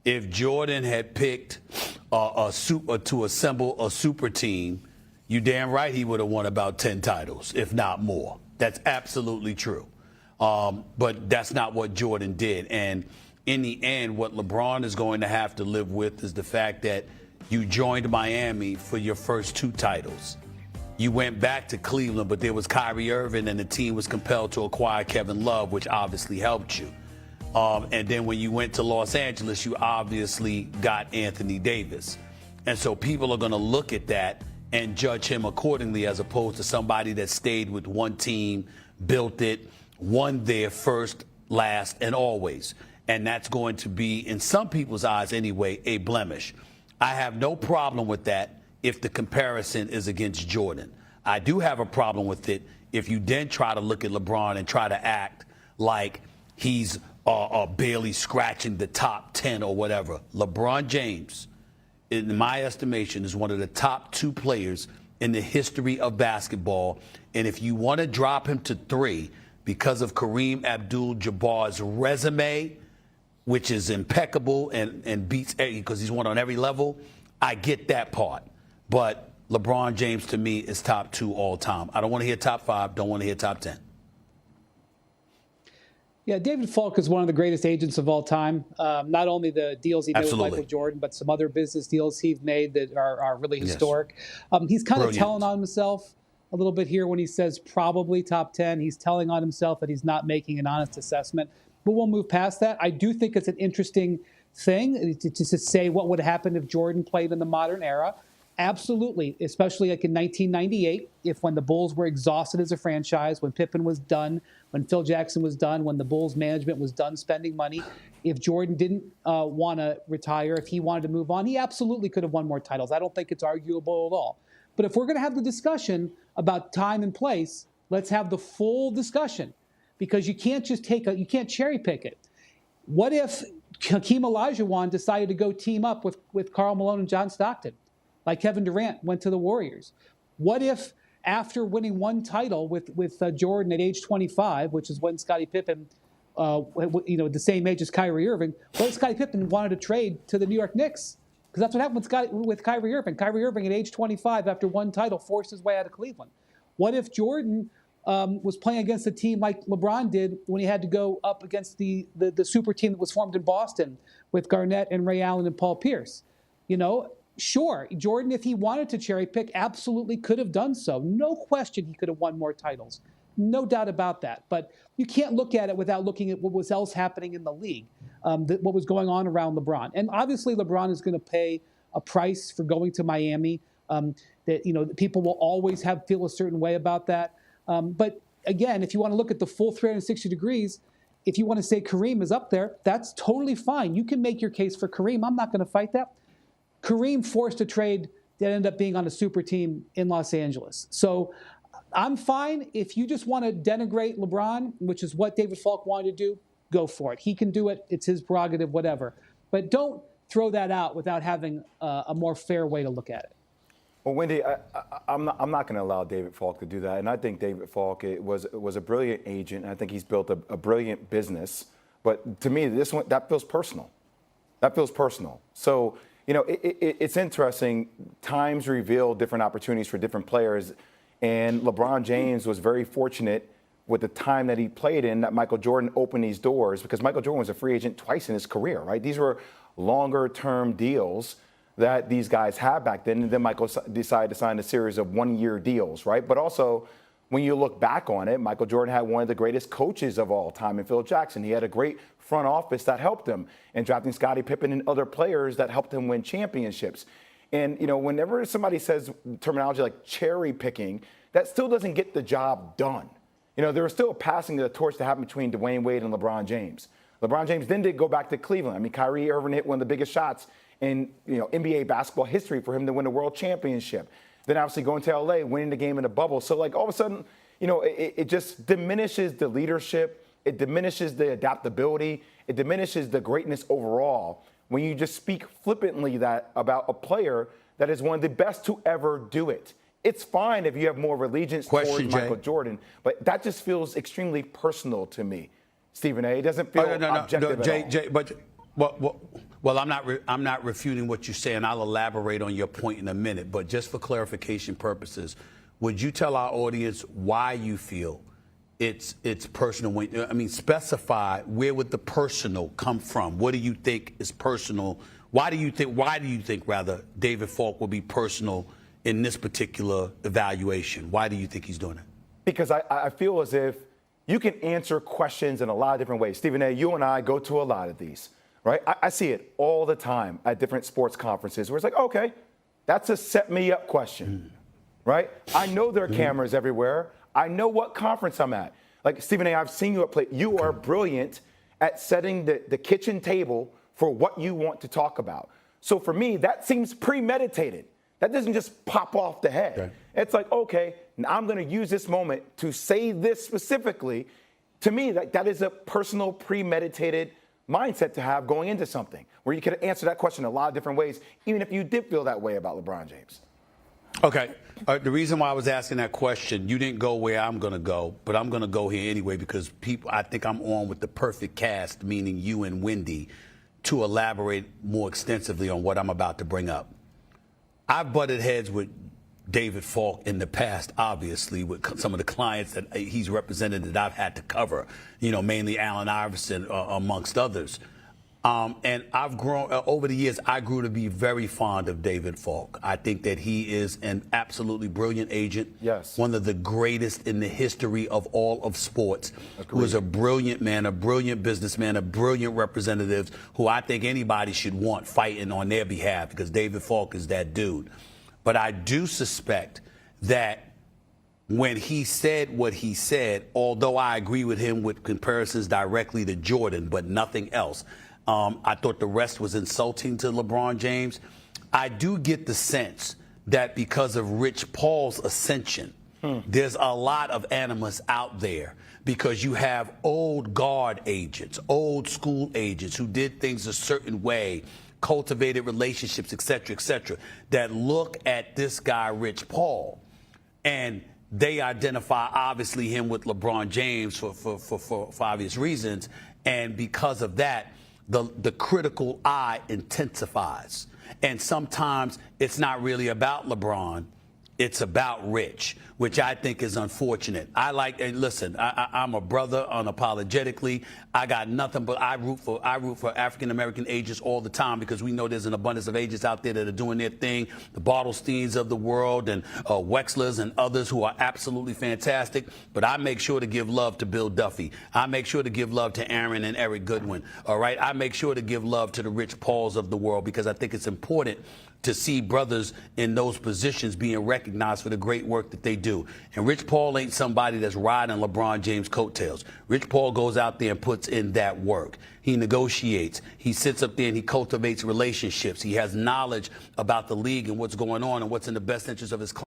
if Jordan had picked to assemble a super team, you damn right he would have won about 10 titles, if not more. That's absolutely true. But that's not what Jordan did. And in the end, what LeBron is going to have to live with is the fact that you joined Miami for your first 2 titles. You went back to Cleveland, but there was Kyrie Irving, and the team was compelled to acquire Kevin Love, which obviously helped you. And then when you went to Los Angeles, you obviously got Anthony Davis. And so people are going to look at that and judge him accordingly, as opposed to somebody that stayed with one team, built it, won there first, last, and always. And that's going to be, in some people's eyes anyway, a blemish. I have no problem with that if the comparison is against Jordan. I do have a problem with it if you then try to look at LeBron and try to act like he's barely scratching the top 10 or whatever. LeBron James, in my estimation, is one of the top 2 players in the history of basketball. And if you want to drop him to 3 because of Kareem Abdul-Jabbar's resume, which is impeccable and beats because he's won on every level, I get that part. But LeBron James, to me, is top 2 all time. I don't want to hear top 5, don't want to hear top 10. Yeah, David Falk is one of the greatest agents of all time. Not only the deals he did with Michael Jordan, but some other business deals he's made that are really historic. He's kind of telling on himself a little bit here when he says probably top 10. He's telling on himself that he's not making an honest assessment. But we'll move past that. I do think it's an interesting thing to say what would happen if Jordan played in the modern era. Absolutely, especially like in 1998, when the Bulls were exhausted as a franchise, when Pippen was done, when Phil Jackson was done, when the Bulls management was done spending money. If Jordan didn't want to retire, if he wanted to move on, he absolutely could have won more titles. I don't think it's arguable at all. But if we're going to have the discussion about time and place, let's have the full discussion, because you can't just you can't cherry pick it. What if Hakeem Olajuwon decided to go team up with Karl Malone and John Stockton, like Kevin Durant went to the Warriors? What if after winning 1 title with Jordan at age 25, which is when Scottie Pippen, the same age as Kyrie Irving, what if Scottie Pippen wanted to trade to the New York Knicks? Because that's what happened with Kyrie Irving. Kyrie Irving at age 25, after 1 title, forced his way out of Cleveland. What if Jordan was playing against a team like LeBron did when he had to go up against the super team that was formed in Boston with Garnett and Ray Allen and Paul Pierce? Sure, Jordan, if he wanted to cherry pick, absolutely could have done so. No question he could have won more titles. No doubt about that. But you can't look at it without looking at what was else happening in the league, what was going on around LeBron. And obviously LeBron is going to pay a price for going to Miami. People will always feel a certain way about that. But again, if you want to look at the full 360 degrees, if you want to say Kareem is up there, that's totally fine. You can make your case for Kareem. I'm not going to fight that. Kareem forced a trade that ended up being on a super team in Los Angeles. So I'm fine. If you just want to denigrate LeBron, which is what David Falk wanted to do, go for it. He can do it. It's his prerogative, whatever. But don't throw that out without having a more fair way to look at it. Well, Wendy, I'm not going to allow David Falk to do that. And I think David Falk was a brilliant agent. I think he's built a brilliant business. But to me, this one, that feels personal. That feels personal. So, it's interesting. Times reveal different opportunities for different players. And LeBron James was very fortunate with the time that he played in that Michael Jordan opened these doors, because Michael Jordan was a free agent twice in his career, right? These were longer-term deals that these guys had back then. And then Michael decided to sign a series of 1-year deals, right? But also, when you look back on it, Michael Jordan had one of the greatest coaches of all time in Phil Jackson. He had a great front office that helped him in drafting Scottie Pippen and other players that helped him win championships. And, whenever somebody says terminology like cherry picking, that still doesn't get the job done. There was still a passing of the torch that happened between Dwayne Wade and LeBron James. LeBron James then did go back to Cleveland. I mean, Kyrie Irving hit one of the biggest shots in NBA basketball history for him to win a world championship. Then obviously going to LA, winning the game in the bubble. So all of a sudden, it just diminishes the leadership. It diminishes the adaptability. It diminishes the greatness overall when you just speak flippantly about a player that is one of the best to ever do it. It's fine if you have more allegiance towards Michael Jordan, but that just feels extremely personal to me, Stephen A. It doesn't feel objective at all. Jay, but Well, I'm not refuting what you say, and I'll elaborate on your point in a minute. But just for clarification purposes, would you tell our audience why you feel it's personal? I mean, specify where would the personal come from? What do you think is personal? Why do you think rather David Falk will be personal in this particular evaluation? Why do you think he's doing it? Because I feel as if you can answer questions in a lot of different ways. Stephen A., you and I go to a lot of these, right? I see it all the time at different sports conferences where it's like, okay, that's a set me up question, right? I know there are cameras everywhere. I know what conference I'm at. Like, Stephen A., I've seen you at play. You are brilliant at setting the kitchen table for what you want to talk about. So for me, that seems premeditated. That doesn't just pop off the head. Okay. It's like, okay, I'm going to use this moment to say this specifically. To me, that is a personal, premeditated mindset to have going into something where you could answer that question a lot of different ways, even if you did feel that way about LeBron James. Okay. The reason why I was asking that question, you didn't go where I'm going to go, but I'm going to go here anyway because I think I'm on with the perfect cast, meaning you and Wendy, to elaborate more extensively on what I'm about to bring up. I've butted heads with David Falk in the past, obviously, with some of the clients that he's represented that I've had to cover, mainly Allen Iverson, amongst others. And I've grown, over the years, I grew to be very fond of David Falk. I think that he is an absolutely brilliant agent. Yes. One of the greatest in the history of all of sports. Agreed. Who is a brilliant man, a brilliant businessman, a brilliant representative who I think anybody should want fighting on their behalf because David Falk is that dude. But I do suspect that when he said what he said, although I agree with him with comparisons directly to Jordan, but nothing else, I thought the rest was insulting to LeBron James. I do get the sense that because of Rich Paul's ascension, there's a lot of animus out there because you have old guard agents, old school agents who did things a certain way, cultivated relationships, et cetera, that look at this guy, Rich Paul, and they identify, obviously, him with LeBron James for obvious reasons. And because of that, the critical eye intensifies. And sometimes it's not really about LeBron. It's about Rich, which I think is unfortunate. And listen, I'm a brother unapologetically. I got nothing but I root for African-American agents all the time because we know there's an abundance of agents out there that are doing their thing, the Bartlesteins of the world and Wexlers and others who are absolutely fantastic. But I make sure to give love to Bill Duffy. I make sure to give love to Aaron and Eric Goodwin. All right. I make sure to give love to the Rich Pauls of the world because I think it's important to see brothers in those positions being recognized for the great work that they do. And Rich Paul ain't somebody that's riding LeBron James' coattails. Rich Paul goes out there and puts in that work. He negotiates. He sits up there and he cultivates relationships. He has knowledge about the league and what's going on and what's in the best interest of his client.